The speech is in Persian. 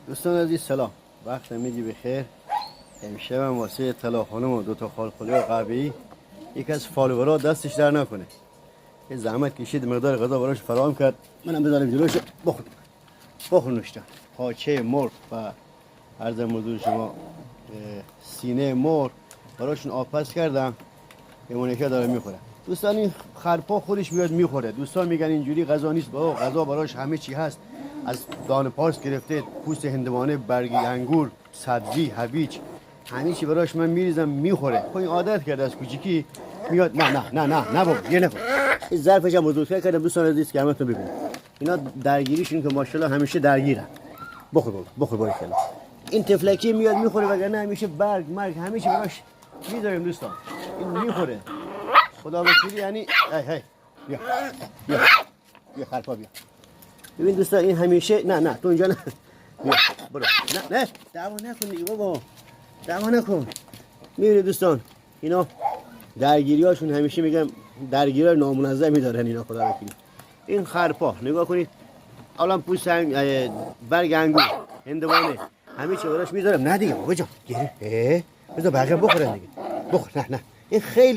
دوستان عزیز سلام، وقت میگی بخیر. امشب هم واسه طلا خانم و دوتا خالخالی و قهوه‌ای یک از فالوورها دستش در نکنه. یه زحمت کشید مقدار غذا براش فراهم کرد، منم بذارم جلوش بخور نوشتم. پاچه مرغ و عرض حضور شما سینه مرغ براشون آبپز کردم، یه مونیکه داره میخوره. دوستان این خرپا خودش میاد میخوره. دوستان میگن اینجوری غذا نیست، بابا غذا براش همه چی هست، از دان پارس گرفته، پوست هندوانه، برگ انگور، سبزی، هویج، همه چی براش من میریزم میخوره. خب این عادت کرده از کوچیکی میاد. نه بابا یه نخور. این ظرفش هم بزرگتر کردم دوستان عزیز که همتون ببینید. اینا درگیریشون که ماشاءالله همیشه درگیرن. بخور بابا این تفلکی میاد میخوره، وگرنه همیشه برگ مرگ همه چی براش میذاریم دوستان. این میخوره. خدا وکیلی. یعنی هی بیا خرپا بیا. ببین دوستان این همیشه نه تو اینجا نه. بیا برو. نه دعوا نکن دیگه بابا، دعوا نکن. میبینید دوستان اینا درگیریاشون همیشه میگم درگیری نامنظمی دارن اینا. خدا وکیلی این خرپا نگاه کنید، الان پوست برگ انگور هندوانه همه چی براش میذارم. نه دیگه بابا جان گره بذار بقیه بخورن دیگه. بخور. نه این خیلی